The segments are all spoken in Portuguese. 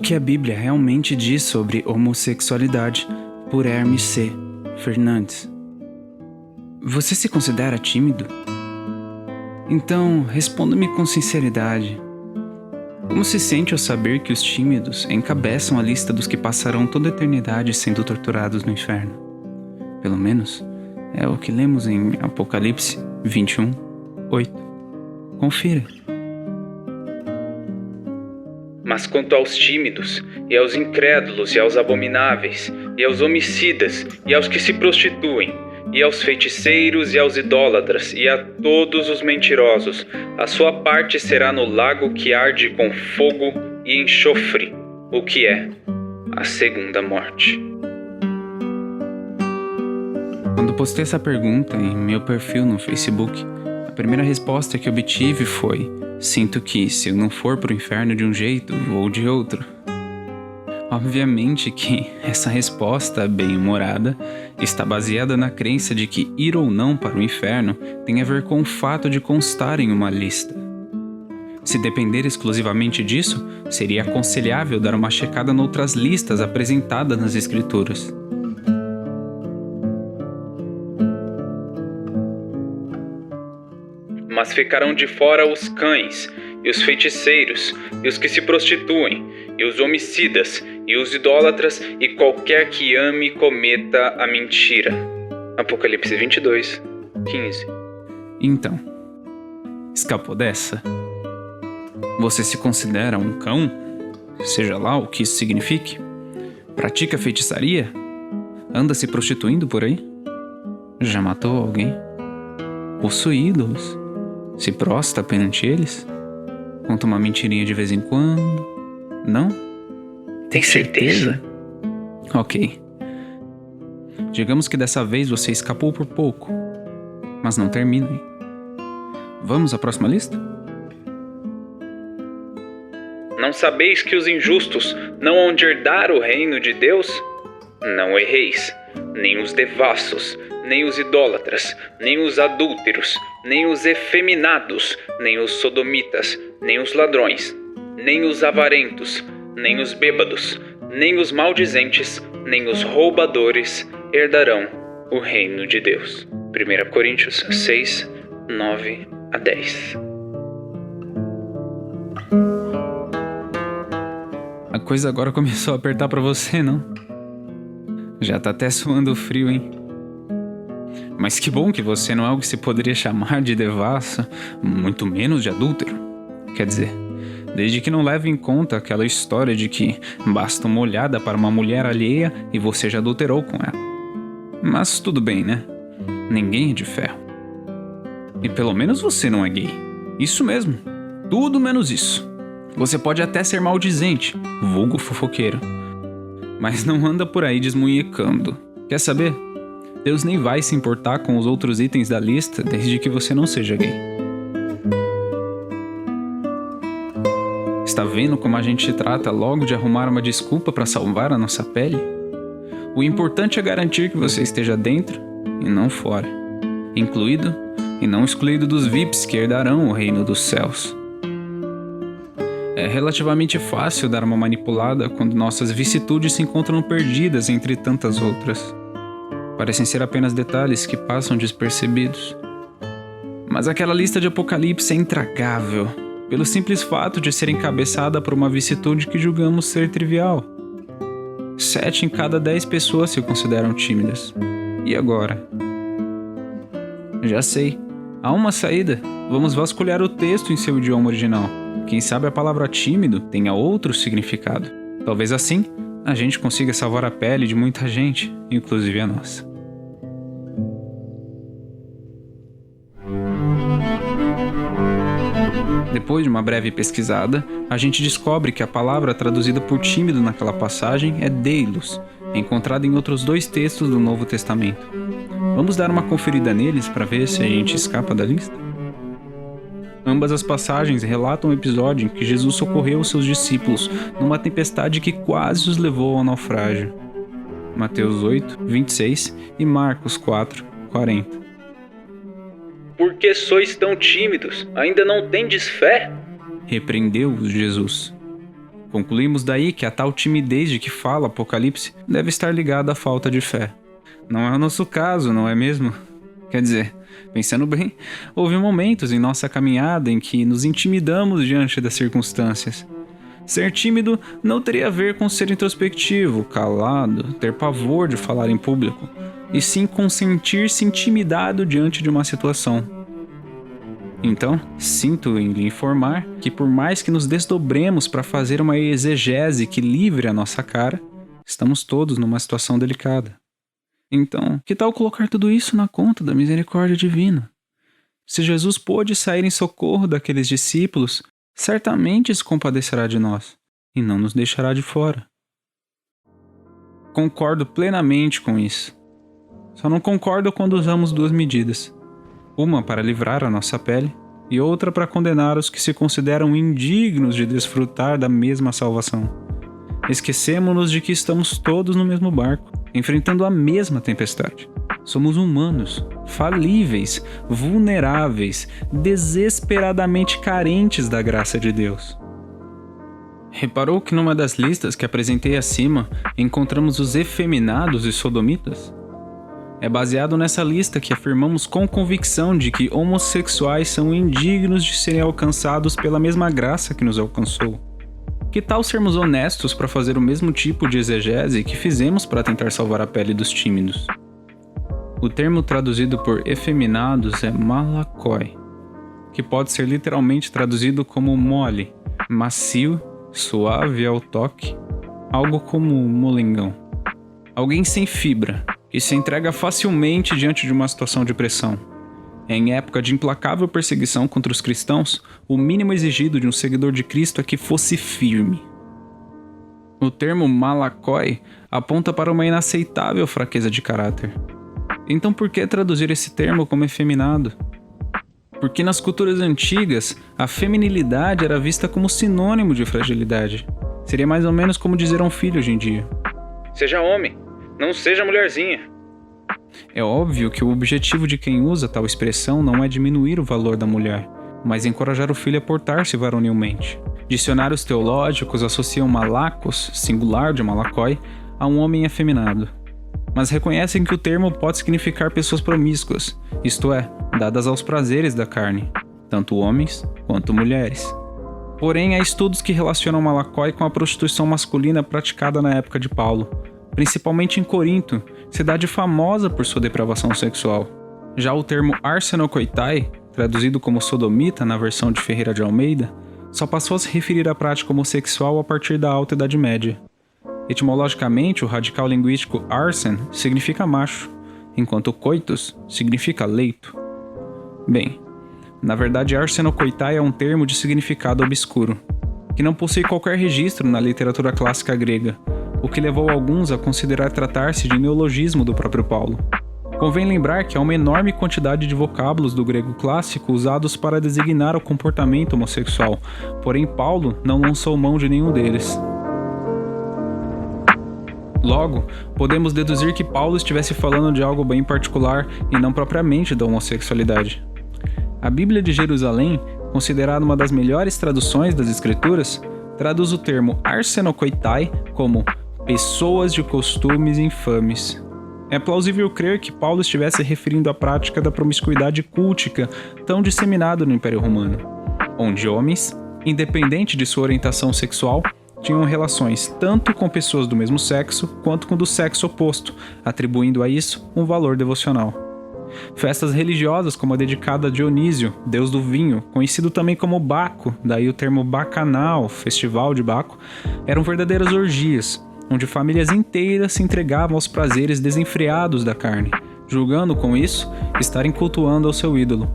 que a Bíblia realmente diz sobre homossexualidade, por Hermes C. Fernandes. Você se considera tímido? Então, responda-me com sinceridade. Como se sente ao saber que os tímidos encabeçam a lista dos que passarão toda a eternidade sendo torturados no inferno? Pelo menos, é o que lemos em Apocalipse 21, 8. Confira. Mas quanto aos tímidos, e aos incrédulos, e aos abomináveis, e aos homicidas, e aos que se prostituem, e aos feiticeiros, e aos idólatras, e a todos os mentirosos, a sua parte será no lago que arde com fogo e enxofre, o que é a segunda morte. Quando postei essa pergunta em meu perfil no Facebook, a primeira resposta que obtive foi: sinto que, se eu não for pro inferno de um jeito, vou de outro. Obviamente que essa resposta bem-humorada está baseada na crença de que ir ou não para o inferno tem a ver com o fato de constar em uma lista. Se depender exclusivamente disso, seria aconselhável dar uma checada noutras listas apresentadas nas Escrituras. Mas ficarão de fora os cães, e os feiticeiros, e os que se prostituem, e os homicidas, e os idólatras, e qualquer que ame e cometa a mentira. Apocalipse 22, 15. Então, escapou dessa? Você se considera um cão? Seja lá o que isso signifique? Pratica feitiçaria? Anda se prostituindo por aí? Já matou alguém? Possui ídolos? Se prostra perante eles? Conta uma mentirinha de vez em quando? Não? Tem certeza? Ok. Digamos que dessa vez você escapou por pouco. Mas não termina, hein? Vamos à próxima lista? Não sabeis que os injustos não hão de herdar o reino de Deus? Não erreis, nem os devassos, nem os idólatras, nem os adúlteros, nem os efeminados, nem os sodomitas, nem os ladrões, nem os avarentos, nem os bêbados, nem os maldizentes, nem os roubadores herdarão o reino de Deus. 1 Coríntios 6, 9 a 10. A coisa agora começou a apertar pra você, não? Já tá até suando frio, hein? Mas que bom que você não é o que se poderia chamar de devasso, muito menos de adúltero. Quer dizer, desde que não leve em conta aquela história de que basta uma olhada para uma mulher alheia e você já adulterou com ela. Mas tudo bem, né? Ninguém é de ferro. E pelo menos você não é gay. Isso mesmo, tudo menos isso. Você pode até ser maldizente, vulgo fofoqueiro, mas não anda por aí desmunhecando. Quer saber? Deus nem vai se importar com os outros itens da lista desde que você não seja gay. Está vendo como a gente trata logo de arrumar uma desculpa para salvar a nossa pele? O importante é garantir que você esteja dentro e não fora, incluído e não excluído dos VIPs que herdarão o reino dos céus. É relativamente fácil dar uma manipulada quando nossas vicissitudes se encontram perdidas entre tantas outras. Parecem ser apenas detalhes que passam despercebidos. Mas aquela lista de Apocalipse é intragável, pelo simples fato de ser encabeçada por uma vicissitude que julgamos ser trivial. 7 em cada 10 pessoas se consideram tímidas. E agora? Já sei. Há uma saída. Vamos vasculhar o texto em seu idioma original. Quem sabe a palavra tímido tenha outro significado. Talvez assim, a gente consiga salvar a pele de muita gente, inclusive a nossa. Depois de uma breve pesquisada, a gente descobre que a palavra traduzida por tímido naquela passagem é deilos, encontrada em outros 2 textos do Novo Testamento. Vamos dar uma conferida neles para ver se a gente escapa da lista? Ambas as passagens relatam o episódio em que Jesus socorreu os seus discípulos numa tempestade que quase os levou ao naufrágio. Mateus 8, 26 e Marcos 4, 40. Por que sois tão tímidos? Ainda não tendes fé? Repreendeu-os Jesus. Concluímos daí que a tal timidez de que fala Apocalipse deve estar ligada à falta de fé. Não é o nosso caso, não é mesmo? Quer dizer, pensando bem, houve momentos em nossa caminhada em que nos intimidamos diante das circunstâncias. Ser tímido não teria a ver com ser introspectivo, calado, ter pavor de falar em público, e sim com sentir-se intimidado diante de uma situação. Então, sinto em lhe informar que por mais que nos desdobremos para fazer uma exegese que livre a nossa cara, estamos todos numa situação delicada. Então, que tal colocar tudo isso na conta da misericórdia divina? Se Jesus pôde sair em socorro daqueles discípulos, certamente se compadecerá de nós e não nos deixará de fora. Concordo plenamente com isso. Só não concordo quando usamos duas medidas. Uma para livrar a nossa pele e outra para condenar os que se consideram indignos de desfrutar da mesma salvação. Esquecemos-nos de que estamos todos no mesmo barco, enfrentando a mesma tempestade. Somos humanos, falíveis, vulneráveis, desesperadamente carentes da graça de Deus. Reparou que numa das listas que apresentei acima, encontramos os efeminados e sodomitas? É baseado nessa lista que afirmamos com convicção de que homossexuais são indignos de serem alcançados pela mesma graça que nos alcançou. Que tal sermos honestos para fazer o mesmo tipo de exegese que fizemos para tentar salvar a pele dos tímidos? O termo traduzido por efeminados é malakoi, que pode ser literalmente traduzido como mole, macio, suave ao toque, algo como molengão. Alguém sem fibra, que se entrega facilmente diante de uma situação de pressão. Em época de implacável perseguição contra os cristãos, o mínimo exigido de um seguidor de Cristo é que fosse firme. O termo malakoi aponta para uma inaceitável fraqueza de caráter. Então por que traduzir esse termo como efeminado? Porque nas culturas antigas, a feminilidade era vista como sinônimo de fragilidade. Seria mais ou menos como dizer a um filho hoje em dia: seja homem, não seja mulherzinha. É óbvio que o objetivo de quem usa tal expressão não é diminuir o valor da mulher, mas encorajar o filho a portar-se varonilmente. Dicionários teológicos associam malakos, singular de malakoi, a um homem afeminado. Mas reconhecem que o termo pode significar pessoas promíscuas, isto é, dadas aos prazeres da carne, tanto homens quanto mulheres. Porém, há estudos que relacionam malakoi com a prostituição masculina praticada na época de Paulo, principalmente em Corinto, cidade famosa por sua depravação sexual. Já o termo arsenokoitai, traduzido como sodomita na versão de Ferreira de Almeida, só passou a se referir à prática homossexual a partir da Alta Idade Média. Etimologicamente, o radical linguístico arsen significa macho, enquanto coitus significa leito. Bem, na verdade arsenokoitai é um termo de significado obscuro, que não possui qualquer registro na literatura clássica grega, o que levou alguns a considerar tratar-se de neologismo do próprio Paulo. Convém lembrar que há uma enorme quantidade de vocábulos do grego clássico usados para designar o comportamento homossexual, porém Paulo não lançou mão de nenhum deles. Logo, podemos deduzir que Paulo estivesse falando de algo bem particular e não propriamente da homossexualidade. A Bíblia de Jerusalém, considerada uma das melhores traduções das Escrituras, traduz o termo arsenokoitai como pessoas de costumes infames. É plausível crer que Paulo estivesse referindo à prática da promiscuidade cultica tão disseminada no Império Romano, onde homens, independente de sua orientação sexual, tinham relações tanto com pessoas do mesmo sexo quanto com do sexo oposto, atribuindo a isso um valor devocional. Festas religiosas como a dedicada a Dionísio, deus do vinho, conhecido também como Baco, daí o termo bacanal, festival de Baco, eram verdadeiras orgias, onde famílias inteiras se entregavam aos prazeres desenfreados da carne, julgando com isso estarem cultuando ao seu ídolo.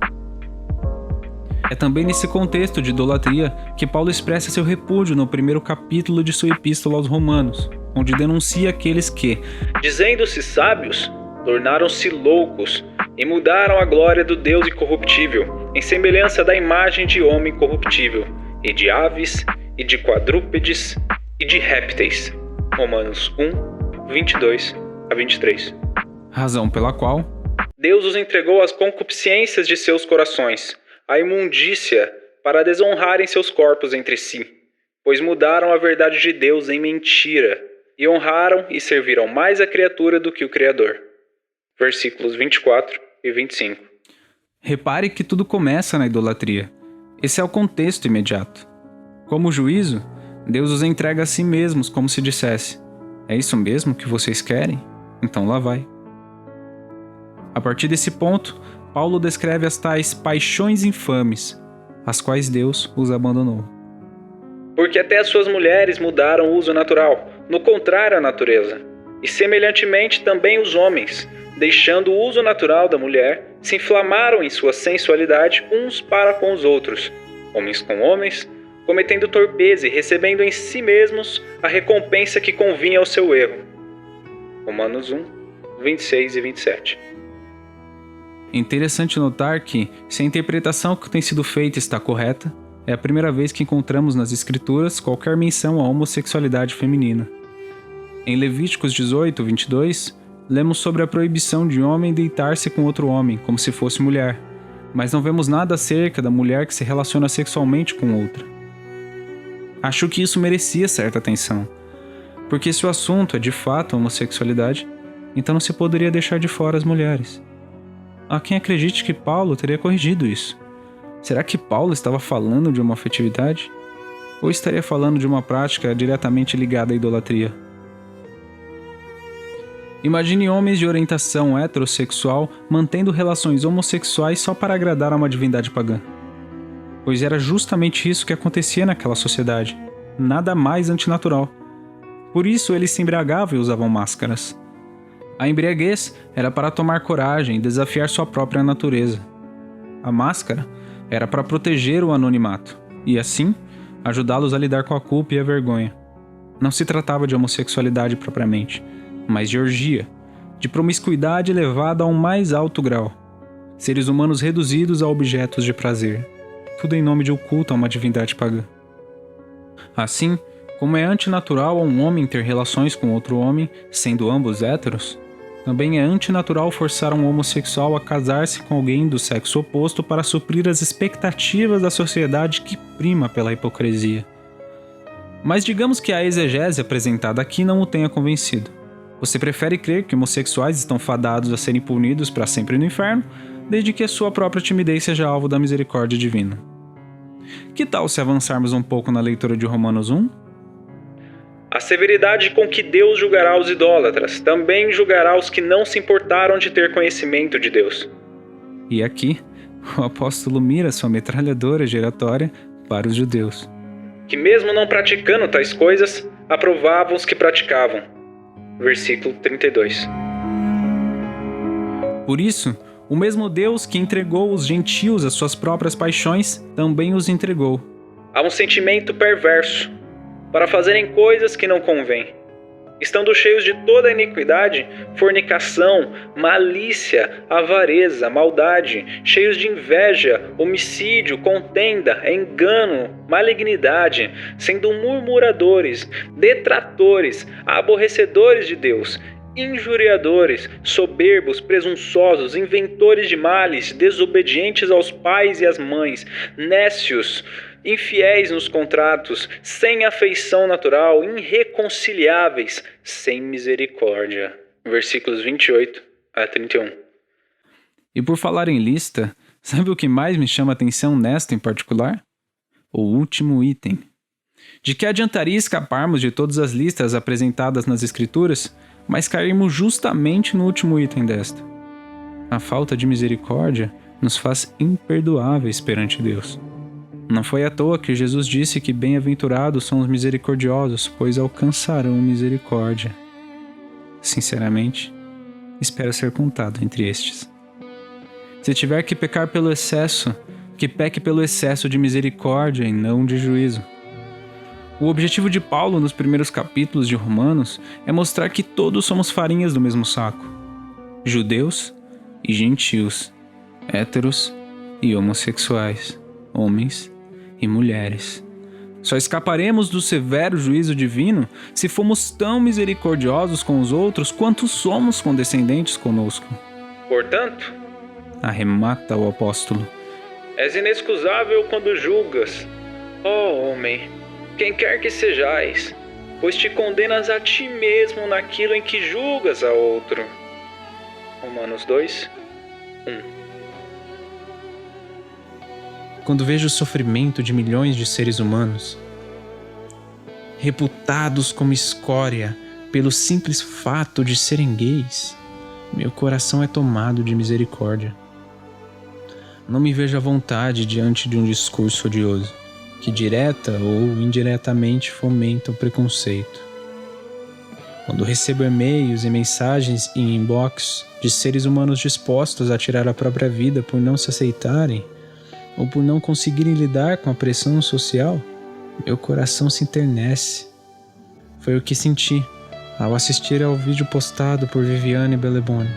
É também nesse contexto de idolatria que Paulo expressa seu repúdio no primeiro capítulo de sua epístola aos Romanos, onde denuncia aqueles que, dizendo-se sábios, tornaram-se loucos e mudaram a glória do Deus incorruptível, em semelhança da imagem de homem corruptível, e de aves, e de quadrúpedes, e de répteis. Romanos 1, 22 a 23. Razão pela qual Deus os entregou às concupiscências de seus corações, à imundícia, para desonrarem seus corpos entre si, pois mudaram a verdade de Deus em mentira, e honraram e serviram mais a criatura do que o Criador. Versículos 24 e 25. Repare que tudo começa na idolatria. Esse é o contexto imediato. Como juízo, Deus os entrega a si mesmos, como se dissesse: é isso mesmo que vocês querem? Então lá vai. A partir desse ponto, Paulo descreve as tais paixões infames, as quais Deus os abandonou. Porque até as suas mulheres mudaram o uso natural, no contrário à natureza. E semelhantemente também os homens, deixando o uso natural da mulher, se inflamaram em sua sensualidade uns para com os outros, homens com homens, cometendo torpeza e recebendo em si mesmos a recompensa que convinha ao seu erro. Romanos 1, 26 e 27. É interessante notar que, se a interpretação que tem sido feita está correta, é a primeira vez que encontramos nas Escrituras qualquer menção à homossexualidade feminina. Em Levíticos 18, 22, lemos sobre a proibição de homem deitar-se com outro homem, como se fosse mulher, mas não vemos nada acerca da mulher que se relaciona sexualmente com outra. Acho que isso merecia certa atenção, porque se o assunto é de fato a homossexualidade, então não se poderia deixar de fora as mulheres. Há quem acredite que Paulo teria corrigido isso. Será que Paulo estava falando de uma afetividade? Ou estaria falando de uma prática diretamente ligada à idolatria? Imagine homens de orientação heterossexual mantendo relações homossexuais só para agradar a uma divindade pagã. Pois era justamente isso que acontecia naquela sociedade. Nada mais antinatural. Por isso eles se embriagavam e usavam máscaras. A embriaguez era para tomar coragem e desafiar sua própria natureza. A máscara era para proteger o anonimato e, assim, ajudá-los a lidar com a culpa e a vergonha. Não se tratava de homossexualidade propriamente, mas de orgia, de promiscuidade levada a um mais alto grau. Seres humanos reduzidos a objetos de prazer. Tudo em nome de um culto a uma divindade pagã. Assim, como é antinatural a um homem ter relações com outro homem, sendo ambos héteros, também é antinatural forçar um homossexual a casar-se com alguém do sexo oposto para suprir as expectativas da sociedade que prima pela hipocrisia. Mas digamos que a exegese apresentada aqui não o tenha convencido. Você prefere crer que homossexuais estão fadados a serem punidos para sempre no inferno, desde que a sua própria timidez seja alvo da misericórdia divina. Que tal se avançarmos um pouco na leitura de Romanos 1? A severidade com que Deus julgará os idólatras também julgará os que não se importaram de ter conhecimento de Deus. E aqui, o apóstolo mira sua metralhadora giratória para os judeus, que mesmo não praticando tais coisas, aprovavam os que praticavam. Versículo 32. Por isso, o mesmo Deus que entregou os gentios às suas próprias paixões, também os entregou. Há um sentimento perverso, para fazerem coisas que não convêm, estando cheios de toda a iniquidade, fornicação, malícia, avareza, maldade, cheios de inveja, homicídio, contenda, engano, malignidade, sendo murmuradores, detratores, aborrecedores de Deus, injuriadores, soberbos, presunçosos, inventores de males, desobedientes aos pais e às mães, nécios, infiéis nos contratos, sem afeição natural, irreconciliáveis, sem misericórdia. Versículos 28 a 31. E por falar em lista, sabe o que mais me chama a atenção nesta em particular? O último item. De que adiantaria escaparmos de todas as listas apresentadas nas Escrituras, mas cairmos justamente no último item desta? A falta de misericórdia nos faz imperdoáveis perante Deus. Não foi à toa que Jesus disse que bem-aventurados são os misericordiosos, pois alcançarão misericórdia. Sinceramente, espero ser contado entre estes. Se tiver que pecar pelo excesso, que peque pelo excesso de misericórdia e não de juízo. O objetivo de Paulo nos primeiros capítulos de Romanos é mostrar que todos somos farinhas do mesmo saco. Judeus e gentios, héteros e homossexuais, homens e mulheres. Só escaparemos do severo juízo divino se formos tão misericordiosos com os outros quanto somos condescendentes conosco. Portanto, arremata o apóstolo, és inexcusável quando julgas, ó homem, quem quer que sejais, pois te condenas a ti mesmo naquilo em que julgas a outro. Romanos 2, 1. Quando vejo o sofrimento de milhões de seres humanos, reputados como escória pelo simples fato de serem gays, meu coração é tomado de misericórdia. Não me vejo à vontade diante de um discurso odioso, que direta ou indiretamente fomenta o preconceito. Quando recebo e-mails e mensagens em inbox de seres humanos dispostos a tirar a própria vida por não se aceitarem ou por não conseguirem lidar com a pressão social, meu coração se enternece. Foi o que senti ao assistir ao vídeo postado por Viviane Beleboni,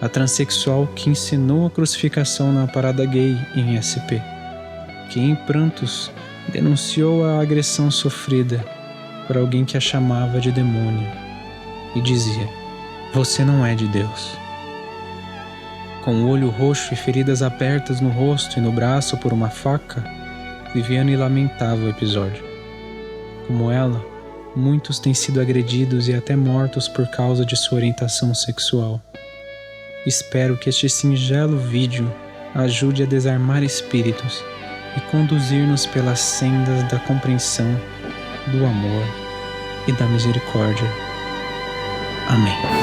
a transexual que ensinou a crucificação na parada gay em SP, que em prantos denunciou a agressão sofrida por alguém que a chamava de demônio e dizia: "Você não é de Deus". Com o olho roxo e feridas abertas no rosto e no braço por uma faca, Viviane lamentava o episódio. Como ela, muitos têm sido agredidos e até mortos por causa de sua orientação sexual. Espero que este singelo vídeo ajude a desarmar espíritos e conduzir-nos pelas sendas da compreensão, do amor e da misericórdia. Amém.